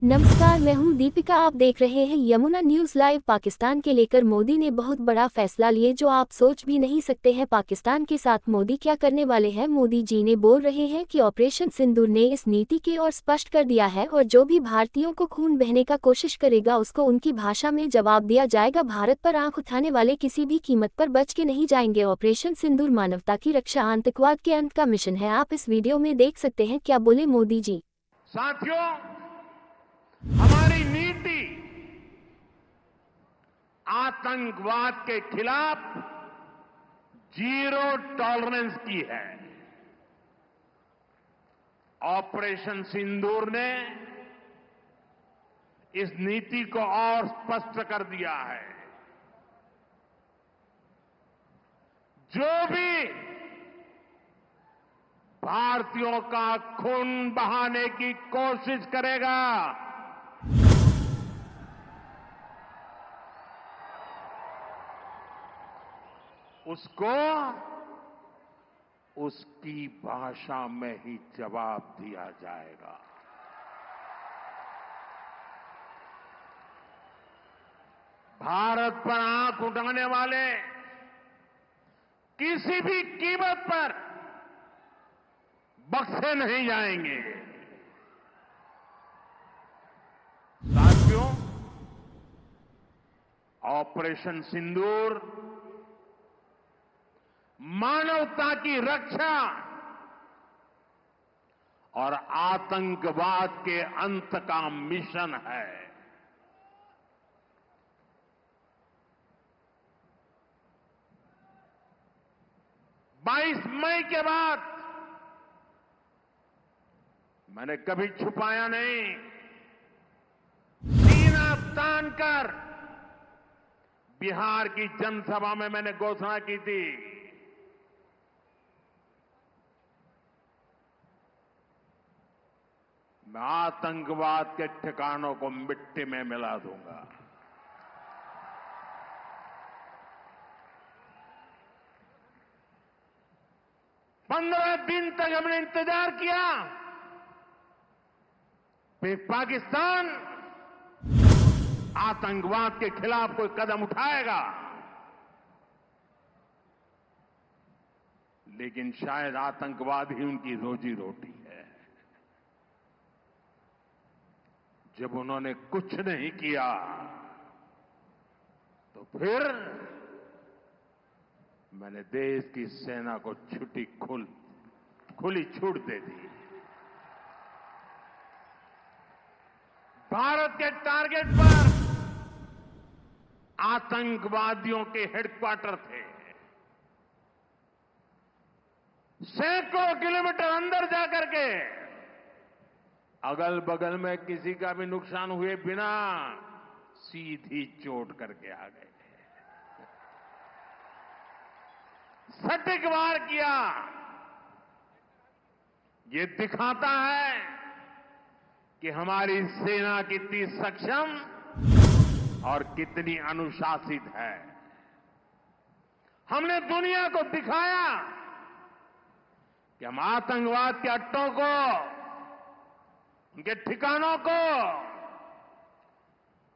नमस्कार, मैं हूं दीपिका। आप देख रहे हैं यमुना न्यूज लाइव। पाकिस्तान के लेकर मोदी ने बहुत बड़ा फैसला लिए जो आप सोच भी नहीं सकते हैं। पाकिस्तान के साथ मोदी क्या करने वाले हैं? मोदी जी ने बोल रहे हैं कि ऑपरेशन सिंदूर ने इस नीति की ओर स्पष्ट कर दिया है और जो भी भारतीयों को खून बहने का कोशिश करेगा उसको उनकी भाषा में जवाब दिया जाएगा। भारत पर आंख उठाने वाले किसी भी कीमत पर बच के नहीं जाएंगे। ऑपरेशन सिंदूर मानवता की रक्षा, आतंकवाद के अंत का मिशन है। आप इस वीडियो में देख सकते हैं क्या बोले मोदी जी। साथियों, हमारी नीति आतंकवाद के खिलाफ जीरो टॉलरेंस की है। ऑपरेशन सिंदूर ने इस नीति को और स्पष्ट कर दिया है। जो भी भारतीयों का खून बहाने की कोशिश करेगा, उसको उसकी भाषा में ही जवाब दिया जाएगा। भारत पर आंख उठाने वाले किसी भी कीमत पर बख्शे नहीं जाएंगे। साथियों, ऑपरेशन सिंदूर मानवता की रक्षा और आतंकवाद के अंत का मिशन है। 22 मई के बाद मैंने कभी छुपाया नहीं, सीना तान कर बिहार की जनसभा में मैंने घोषणा की थी, मैं आतंकवाद के ठिकानों को मिट्टी में मिला दूंगा। पंद्रह दिन तक हमने इंतजार किया, फिर पाकिस्तान आतंकवाद के खिलाफ कोई कदम उठाएगा, लेकिन शायद आतंकवाद ही उनकी रोजी रोटी है। जब उन्होंने कुछ नहीं किया तो फिर मैंने देश की सेना को खुली छूट दे दी। भारत के टारगेट पर आतंकवादियों के हेडक्वार्टर थे। सैकड़ों किलोमीटर अंदर जाकर के अगल बगल में किसी का भी नुकसान हुए बिना सीधी चोट करके आ गए। सटीक वार किया। ये दिखाता है कि हमारी सेना कितनी सक्षम और कितनी अनुशासित है। हमने दुनिया को दिखाया कि हम आतंकवाद के अड्डों को, उनके ठिकानों को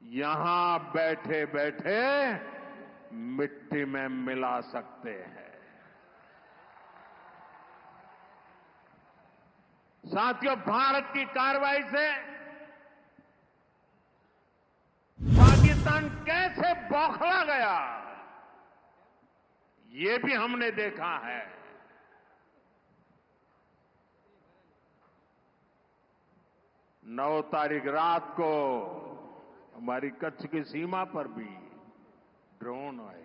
यहां बैठे बैठे मिट्टी में मिला सकते हैं। साथियों, भारत की कार्रवाई से पाकिस्तान कैसे बौखला गया, ये भी हमने देखा है। नौ तारीख रात को हमारी कच्छ की सीमा पर भी ड्रोन आए।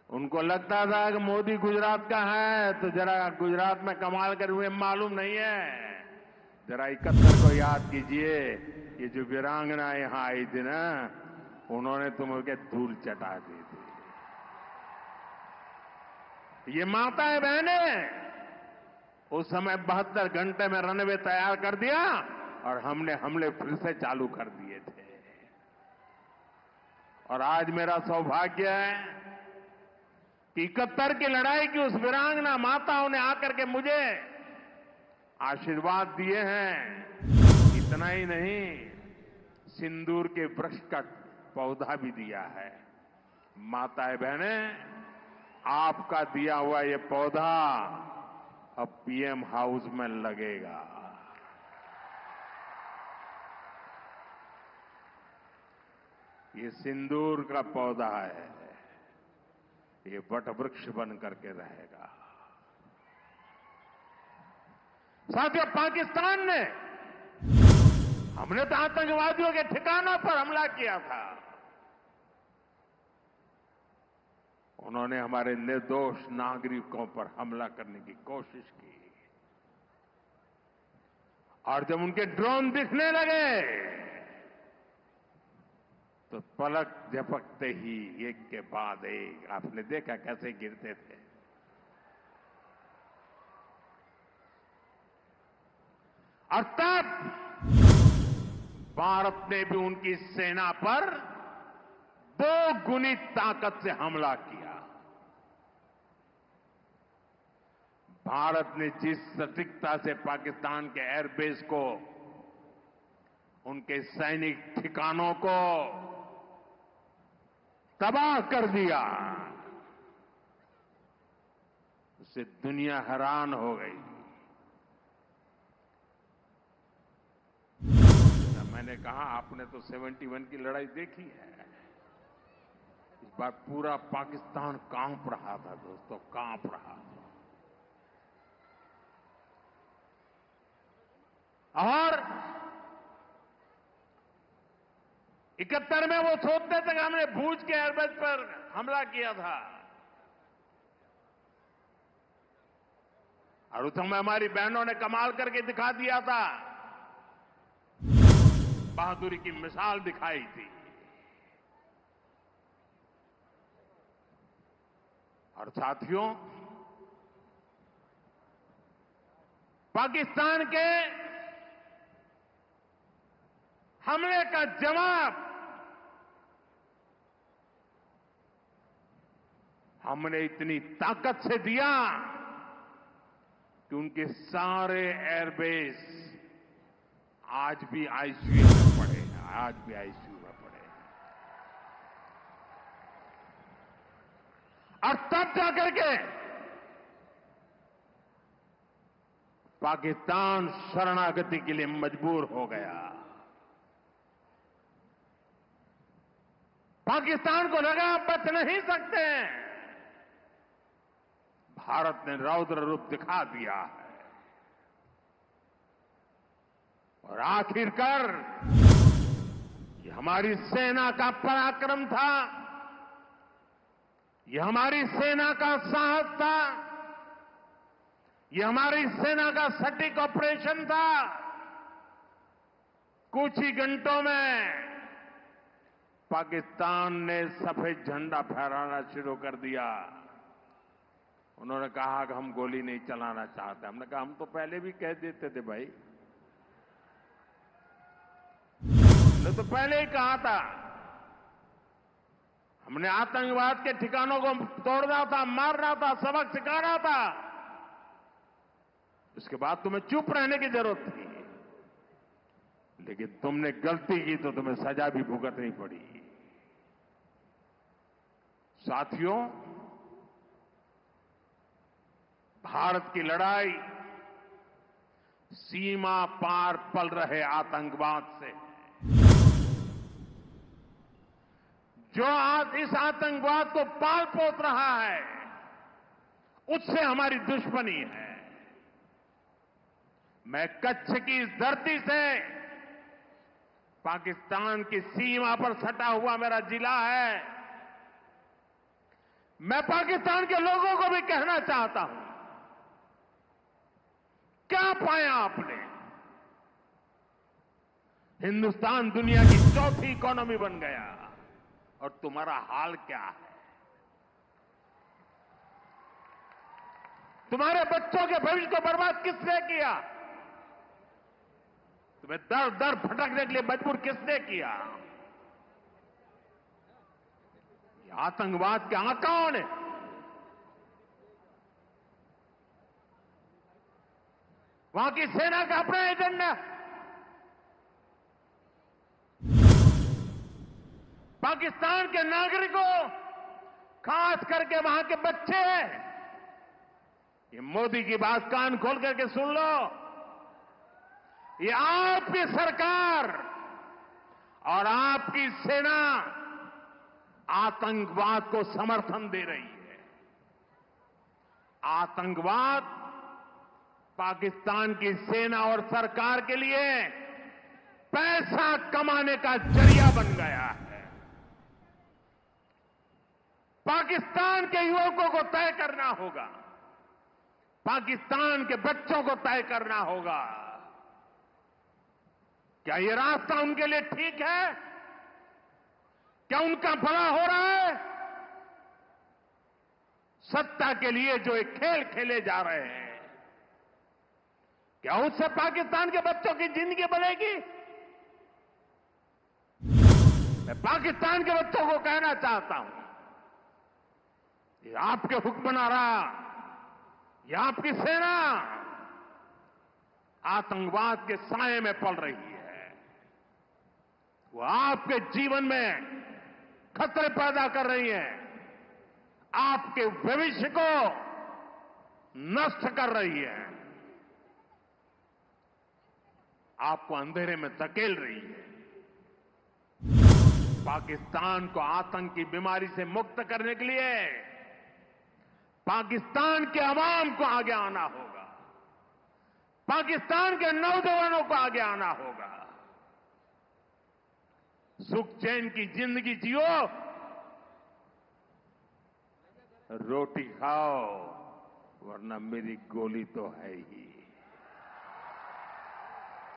उनको लगता था कि मोदी गुजरात का है तो जरा गुजरात में कमाल कर हुए मालूम नहीं है। जरा 71 को याद कीजिए, ये जो वीरांगना यहां आई थी ना, उन्होंने तुमके धूल चटा दी थी। ये माताएं बहनें उस समय 72 घंटे में रनवे तैयार कर दिया और हमने हमले फिर से चालू कर दिए थे। और आज मेरा सौभाग्य है कि 71 की लड़ाई की उस वीरांगना माताओं ने आकर के मुझे आशीर्वाद दिए हैं। इतना ही नहीं, सिंदूर के वृक्ष का पौधा भी दिया है। माताएं बहनें, आपका दिया हुआ ये पौधा अब पीएम हाउस में लगेगा। ये सिंदूर का पौधा है, ये वटवृक्ष बन करके रहेगा। साथियों, पाकिस्तान ने, हमने तो आतंकवादियों के ठिकानों पर हमला किया था, उन्होंने हमारे निर्दोष नागरिकों पर हमला करने की कोशिश की। और जब उनके ड्रोन दिखने लगे तो पलक झपकते ही एक के बाद एक, आपने देखा कैसे गिरते थे। और तब भारत ने भी उनकी सेना पर 2 गुनी ताकत से हमला किया। भारत ने जिस सटीकता से पाकिस्तान के एयरबेस को, उनके सैनिक ठिकानों को तबाह कर दिया, उससे दुनिया हैरान हो गई। मैंने कहा, आपने तो 71 की लड़ाई देखी है, इस बार पूरा पाकिस्तान कांप रहा था दोस्तों, कांप रहा था। और 71 में वो सोचते थे कि हमने भूज के एयरबेस पर हमला किया था, और उस समय हमारी बहनों ने कमाल करके दिखा दिया था, बहादुरी की मिसाल दिखाई थी। और साथियों, पाकिस्तान के हमले का जवाब हमने इतनी ताकत से दिया कि उनके सारे एयरबेस आज भी आईसीयू में पड़े हैं, आज भी आईसीयू में पड़े हैं। और तब जाकर के पाकिस्तान शरणागति के लिए मजबूर हो गया। पाकिस्तान को लगा आप बच नहीं सकते, भारत ने रौद्र रूप दिखा दिया है। और आखिरकार ये हमारी सेना का पराक्रम था, ये हमारी सेना का साहस था, ये हमारी सेना का सटीक ऑपरेशन था। कुछ ही घंटों में पाकिस्तान ने सफेद झंडा फहराना शुरू कर दिया। उन्होंने कहा कि हम गोली नहीं चलाना चाहते। हमने कहा, हम तो पहले भी कह देते थे भाई, हमने तो पहले ही कहा था। हमने आतंकवाद के ठिकानों को तोड़ना था, मारना था, सबक सिखाना था। उसके बाद तुम्हें चुप रहने की जरूरत थी, लेकिन तुमने गलती की तो तुम्हें सजा भी भुगतनी पड़ी। साथियों, भारत की लड़ाई सीमा पार पल रहे आतंकवाद से, जो आज इस आतंकवाद को पाल पोस रहा है, उससे हमारी दुश्मनी है। मैं कच्छ की इस धरती से, पाकिस्तान की सीमा पर सटा हुआ मेरा जिला है, मैं पाकिस्तान के लोगों को भी कहना चाहता हूं, क्या पाया आपने? हिंदुस्तान दुनिया की चौथी इकोनॉमी बन गया, और तुम्हारा हाल क्या है? तुम्हारे बच्चों के भविष्य को बर्बाद किसने किया? तुम्हें दर दर भटकने के लिए मजबूर किसने किया? ये आतंकवाद के आकाओं ने। वहां की सेना का अपना एजेंडा, पाकिस्तान के नागरिकों, खास करके वहां के बच्चे, ये मोदी की बात कान खोल करके सुन लो। ये आपकी सरकार और आपकी सेना आतंकवाद को समर्थन दे रही है। आतंकवाद पाकिस्तान की सेना और सरकार के लिए पैसा कमाने का जरिया बन गया है। पाकिस्तान के युवकों को तय करना होगा, पाकिस्तान के बच्चों को तय करना होगा, क्या ये रास्ता उनके लिए ठीक है? क्या उनका भला हो रहा है? सत्ता के लिए जो एक खेल खेले जा रहे हैं, क्या उससे पाकिस्तान के बच्चों की जिंदगी बनेगी? मैं पाकिस्तान के बच्चों को कहना चाहता हूं, ये आपके हुक्मनारा, ये आपकी सेना आतंकवाद के साए में पल रही है। वो आपके जीवन में खतरे पैदा कर रही है, आपके भविष्य को नष्ट कर रही है, आपको अंधेरे में धकेल रही है। पाकिस्तान को आतंक की बीमारी से मुक्त करने के लिए पाकिस्तान के अवाम को आगे आना होगा, पाकिस्तान के नौजवानों को आगे आना होगा। सुख चैन की जिंदगी जियो, रोटी खाओ, वरना मेरी गोली तो है ही।